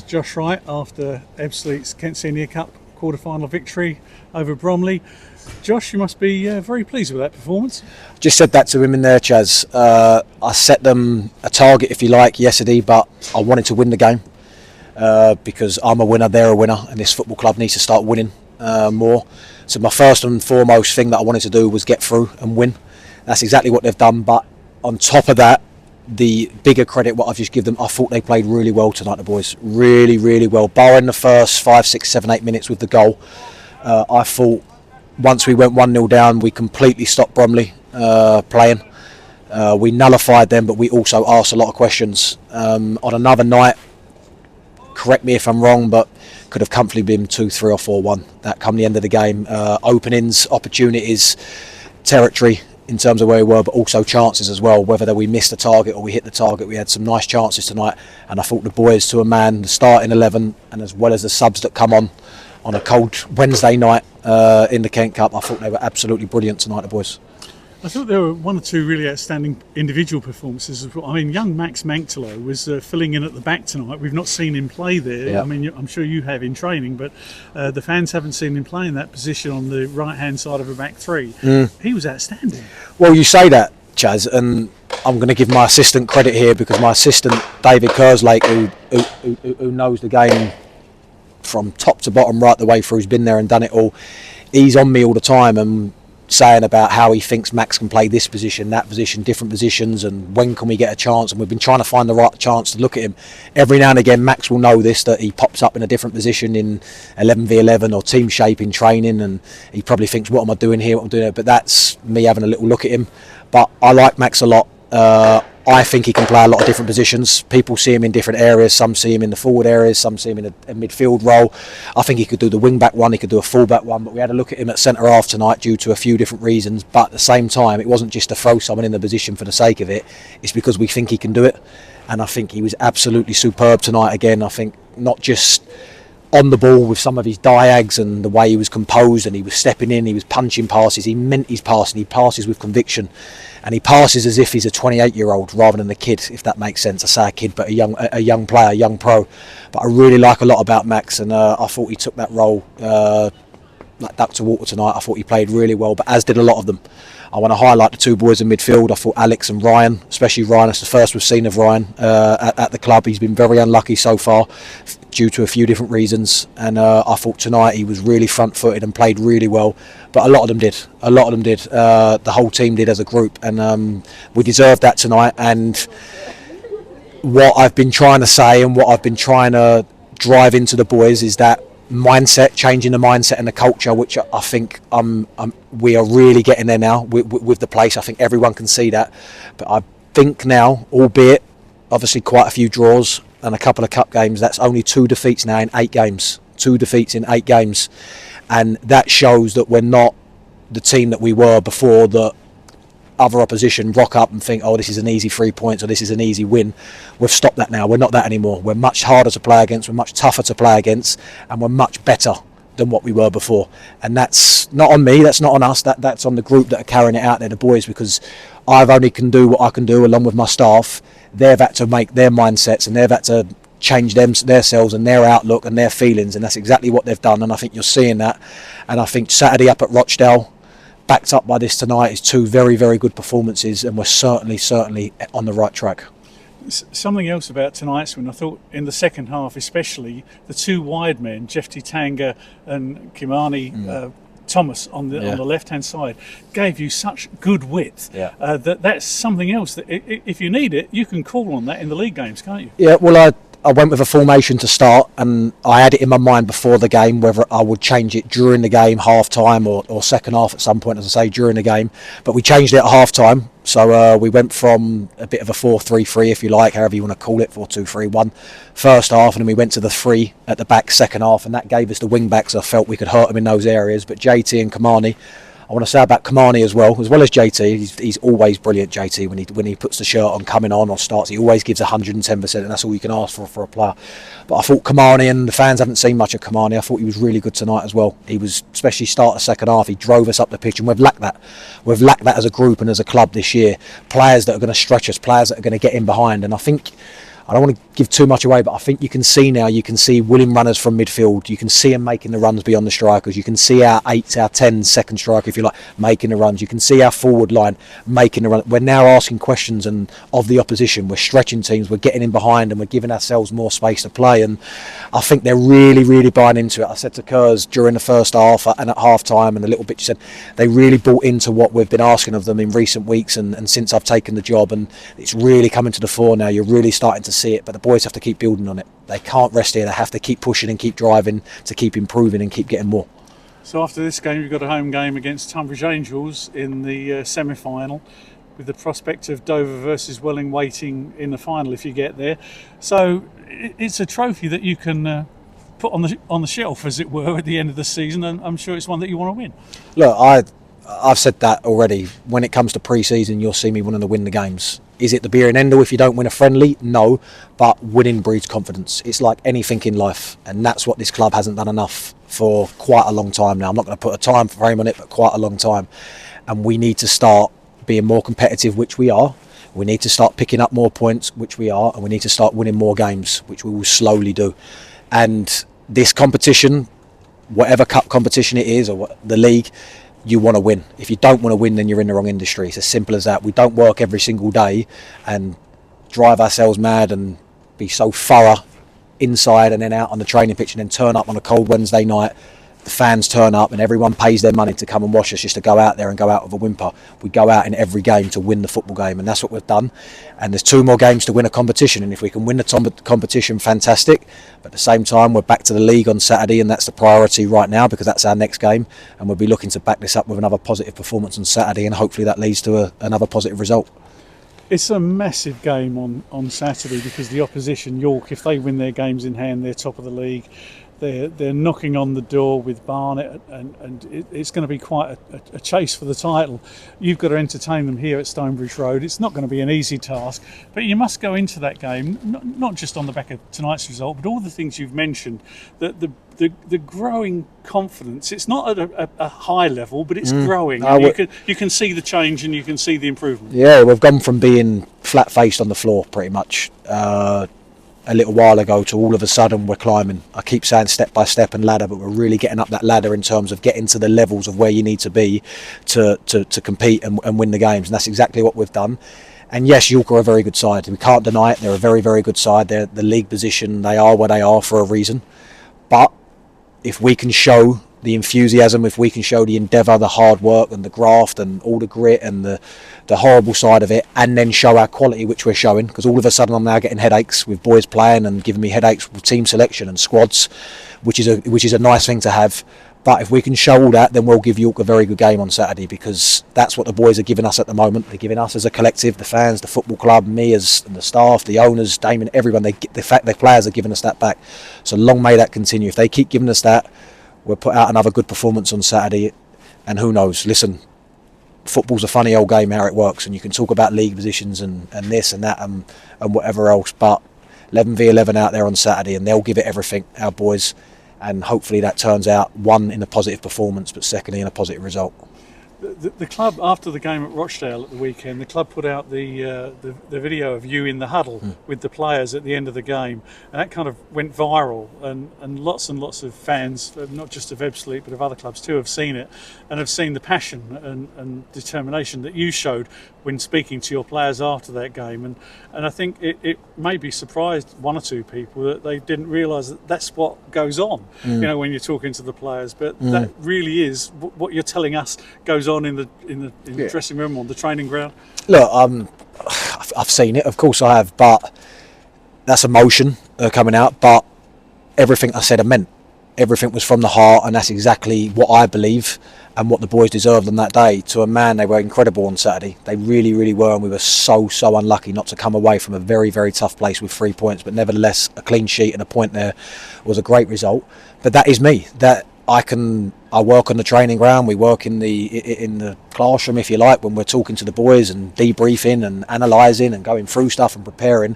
Josh Wright after Ebbsfleet's Kent Senior Cup quarter-final victory over Bromley. Josh, you must be very pleased with that performance. Just said that to him in there, Chaz. I set them a target, if you like, yesterday, but I wanted to win the game because I'm a winner, they're a winner, and this football club needs to start winning more. So my first and foremost thing that I wanted to do was get through and win. That's exactly what they've done, but on top of that, the bigger credit what I've just given them, I thought they played really well tonight, the boys. Really, really well. Barring the first 5, 6, 7, 8 minutes with the goal, I thought once we went 1-0 down, we completely stopped Bromley playing. We nullified them, but we also asked a lot of questions. On another night, correct me if I'm wrong, but could have comfortably been 2-3 or 4-1. That come the end of the game. Openings, opportunities, territory in terms of where we were, but also chances as well. Whether we missed the target or we hit the target, we had some nice chances tonight. And I thought the boys to a man, the starting 11, and as well as the subs that come on a cold Wednesday night in the Kent Cup, I thought they were absolutely brilliant tonight, the boys. I thought there were one or two really outstanding individual performances as well. I mean, young Max Manctolo was filling in at the back tonight. We've not seen him play there. Yeah. I mean, I'm sure you have in training, but the fans haven't seen him play in that position on the right-hand side of a back three. He was outstanding. Well, you say that, Chaz, and I'm going to give my assistant credit here because my assistant, David Kerslake, who knows the game from top to bottom right the way through, who's been there and done it all, he's on me all the time and saying about how he thinks Max can play this position, that position, different positions, and when can we get a chance. And we've been trying to find the right chance to look at him. Every now and again, Max will know this, that he pops up in a different position in 11v11 or team shape in training, and he probably thinks, what am I doing here, what am I doing here? But that's me having a little look at him. But I like Max a lot. I think he can play a lot of different positions. People see him in different areas. Some see him in the forward areas, some see him in a midfield role. I think he could do the wing back one, he could do a full back one, but we had a look at him at centre half tonight due to a few different reasons. But at the same time, it wasn't just to throw someone in the position for the sake of it. It's because we think he can do it. And I think he was absolutely superb tonight again. I think not just on the ball with some of his diags and the way he was composed and he was stepping in, he was punching passes, he meant his passing, he passes with conviction, and he passes as if he's a 28-year-old rather than a kid, if that makes sense. I say a kid, but a young player, a young pro. But I really like a lot about Max, and I thought he took that role like duck to water tonight. I thought he played really well, but as did a lot of them. I want to highlight the two boys in midfield. I thought Alex and Ryan, especially Ryan, it's the first we've seen of Ryan at the club. He's been very unlucky so far due to a few different reasons, and I thought tonight he was really front-footed and played really well. But a lot of them did. The whole team did as a group, and we deserved that tonight. And what I've been trying to say and what I've been trying to drive into the boys is that mindset, changing the mindset and the culture, which I think we are really getting there now with the place. I think everyone can see that. But I think now, albeit obviously quite a few draws and a couple of cup games, that's only 2 defeats now in 8 games. 2 defeats in 8 games. And that shows that we're not the team that we were before, that other opposition rock up and think, oh, this is an easy 3 points or this is an easy win. We've stopped that now. We're not that anymore. We're much harder to play against, we're much tougher to play against, and we're much better than what we were before. And that's not on me, that's not on us, that's on the group that are carrying it out there, the boys, because I've only can do what I can do along with my staff. They've had to make their mindsets and they've had to change themselves and their outlook and their feelings, and that's exactly what they've done. And I think you're seeing that. And I think Saturday up at Rochdale, backed up by this tonight, is 2 very, very good performances, and we're certainly on the right track. Something else about tonight's win, I thought in the second half especially, the 2 wide men, Jeff Titanga and Kimani Thomas on the left-hand side, gave you such good width that's something else that if you need it, you can call on that in the league games, can't you? Yeah, well, I went with a formation to start, and I had it in my mind before the game whether I would change it during the game, half time or second half at some point, as I say, during the game. But we changed it at half time, so we went from a bit of a 4-3-3, if you like, however you want to call it, 4-2-3-1 first half, and then we went to the 3 at the back second half, and that gave us the wing backs. I felt we could hurt them in those areas. But JT and Kimani, I want to say about Kimani as well as JT. He's always brilliant, JT, when he puts the shirt on, coming on or starts. He always gives 110%, and that's all you can ask for a player. But I thought Kimani, and the fans haven't seen much of Kimani, I thought he was really good tonight as well. He was, especially start the second half, he drove us up the pitch, and we've lacked that. We've lacked that as a group and as a club this year. Players that are going to stretch us, players that are going to get in behind. And I think I don't want to give too much away, but I think you can see now, you can see willing runners from midfield. You can see them making the runs beyond the strikers. You can see our 8s, our 10s, second striker, if you like, making the runs. You can see our forward line making the run. We're now asking questions and of the opposition. We're stretching teams. We're getting in behind and we're giving ourselves more space to play. And I think they're really, really buying into it. I said to Kurz during the first half and at half time and a little bit, you said, they really bought into what we've been asking of them in recent weeks and since I've taken the job. And it's really coming to the fore now. You're really starting to see it, but the boys have to keep building on it. They can't rest here. They have to keep pushing and keep driving to keep improving and keep getting more. So after this game, you've got a home game against Tunbridge Angels in the semi-final, with the prospect of Dover versus Welling waiting in the final if you get there. So it's a trophy that you can put on the shelf, as it were, at the end of the season, and I'm sure it's one that you want to win. Look, I've said that already. When it comes to pre-season, you'll see me wanting to win the games. Is it the be and end all if you don't win a friendly? No, but winning breeds confidence. It's like anything in life, and that's what this club hasn't done enough for quite a long time now. I'm not going to put a time frame on it, but quite a long time. And we need to start being more competitive, which we are. We need to start picking up more points, which we are, and we need to start winning more games, which we will slowly do. And this competition, whatever cup competition it is, or the league, you want to win. If you don't want to win, then you're in the wrong industry. It's as simple as that. We don't work every single day and drive ourselves mad and be so thorough inside and then out on the training pitch and then turn up on a cold Wednesday night. The fans turn up and everyone pays their money to come and watch us just to go out there and go out with a whimper. We go out in every game to win the football game, and that's what we've done. And there's 2 more games to win a competition, and if we can win the competition, fantastic. But at the same time, we're back to the league on Saturday, and that's the priority right now because that's our next game, and we'll be looking to back this up with another positive performance on Saturday, and hopefully that leads to another positive result. It's a massive game on Saturday because the opposition, York, if they win their games in hand, they're top of the league. They're knocking on the door with Barnet, and it's going to be quite a chase for the title. You've got to entertain them here at Stonebridge Road. It's not going to be an easy task, but you must go into that game not just on the back of tonight's result, but all the things you've mentioned. That the growing confidence. It's not at a high level, but it's growing. You can see the change and you can see the improvement. Yeah, we've gone from being flat-faced on the floor pretty much a little while ago to all of a sudden we're climbing. I keep saying step by step and ladder, but we're really getting up that ladder in terms of getting to the levels of where you need to be to compete and win the games, and that's exactly what we've done. And yes, York are a very good side. We can't deny it. They're a very, very good side. They're the league position. They are where they are for a reason. But if we can show the enthusiasm, if we can show the endeavour, the hard work and the graft and all the grit and the horrible side of it, and then show our quality, which we're showing, because all of a sudden I'm now getting headaches with boys playing and giving me headaches with team selection and squads, which is a nice thing to have. But if we can show all that, then we'll give York a very good game on Saturday, because that's what the boys are giving us at the moment. They're giving us as a collective, the fans, the football club, me as and the staff, the owners, Damien, everyone. The players are giving us that back. So long may that continue. If they keep giving us that, we'll put out another good performance on Saturday, and who knows, listen, football's a funny old game how it works, and you can talk about league positions and this and that and whatever else, but 11v11 out there on Saturday, and they'll give it everything, our boys, and hopefully that turns out, one, in a positive performance, but secondly in a positive result. The club, after the game at Rochdale at the weekend, the club put out the video of you in the huddle with the players at the end of the game, and that kind of went viral, and lots of fans, not just of Ebbsfleet but of other clubs too, have seen it and have seen the passion and determination that you showed when speaking to your players after that game, and I think it maybe surprised 1 or 2 people that they didn't realise that that's what goes on, you know, when you're talking to the players, but that really is what you're telling us goes on in the dressing room, on the training ground. Look, I've seen it, of course I have, but that's emotion coming out, but everything I said I meant. Everything was from the heart, and that's exactly what I believe and what the boys deserved on that day. To a man, they were incredible on Saturday. They really, really were, and we were so unlucky not to come away from a very, very tough place with 3 points, but nevertheless a clean sheet and a point there was a great result. But that is me. That I work on the training ground, we work in the classroom, if you like, when we're talking to the boys and debriefing and analysing and going through stuff and preparing,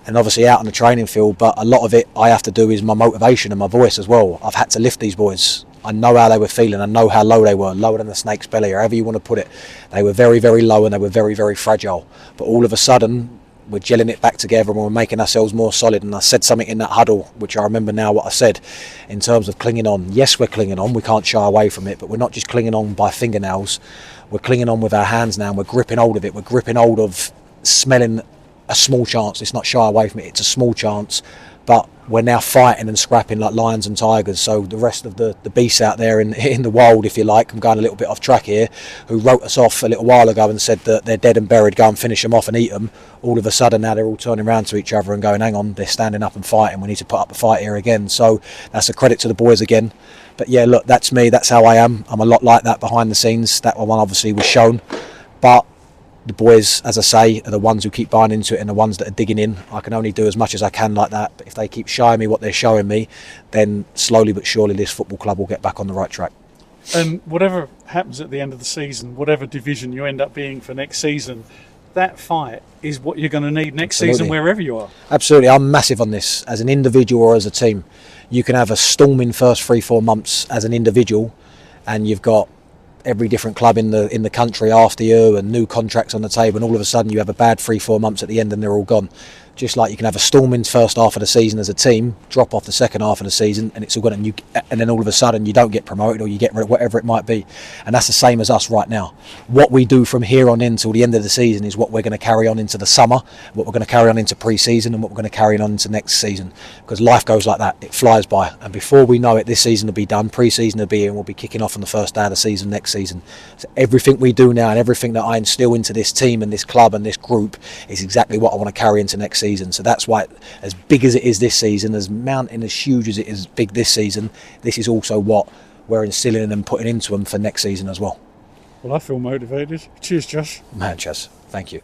and obviously out on the training field. But a lot of it I have to do is my motivation and my voice as well. I've had to lift these boys. I know how they were feeling. I know how low they were, lower than the snake's belly, or however you want to put it. They were very, very low, and they were very, very fragile. But all of a sudden, we're gelling it back together and we're making ourselves more solid. And I said something in that huddle, which I remember now what I said, in terms of clinging on. Yes, we're clinging on, we can't shy away from it, but we're not just clinging on by fingernails, we're clinging on with our hands now, and we're gripping hold of it, we're gripping hold of smelling a small chance. Let's not shy away from it, it's a small chance, but we're now fighting and scrapping like lions and tigers. So the rest of the beasts out there in the wild, if you like, I'm going a little bit off track here, who wrote us off a little while ago and said that they're dead and buried, go and finish them off and eat them, all of a sudden now they're all turning around to each other and going, hang on, they're standing up and fighting, we need to put up a fight here again. So that's a credit to the boys again. But yeah, look, that's me, that's how I am. I'm a lot like that behind the scenes. That one obviously was shown, but the boys, as I say, are the ones who keep buying into it and the ones that are digging in. I can only do as much as I can like that, but if they keep showing me what they're showing me, then slowly but surely this football club will get back on the right track. And whatever happens at the end of the season, whatever division you end up being for next season, that fight is what you're going to need next season wherever you are. Absolutely, I'm massive on this, as an individual or as a team. You can have a storming first 3-4 months as an individual, and you've got every different club in the country after you and new contracts on the table, and all of a sudden you have a bad 3-4 months at the end and they're all gone. Just like you can have a storming first half of the season as a team, drop off the second half of the season, and it's all gone, and then all of a sudden you don't get promoted or you get rid of whatever it might be. And that's the same as us right now. What we do from here on in till the end of the season is what we're going to carry on into the summer, what we're going to carry on into pre-season, and what we're going to carry on into next season. Because life goes like that, it flies by, and before we know it, this season will be done, pre-season will be here, and we'll be kicking off on the first day of the season next season. So everything we do now and everything that I instill into this team and this club and this group is exactly what I want to carry into next season. So that's why, as big as it is this season, as mountain, as huge as it is big this season, this is also what we're instilling and putting into them for next season as well. Well, I feel motivated. Cheers, Josh. Man, Chas, thank you.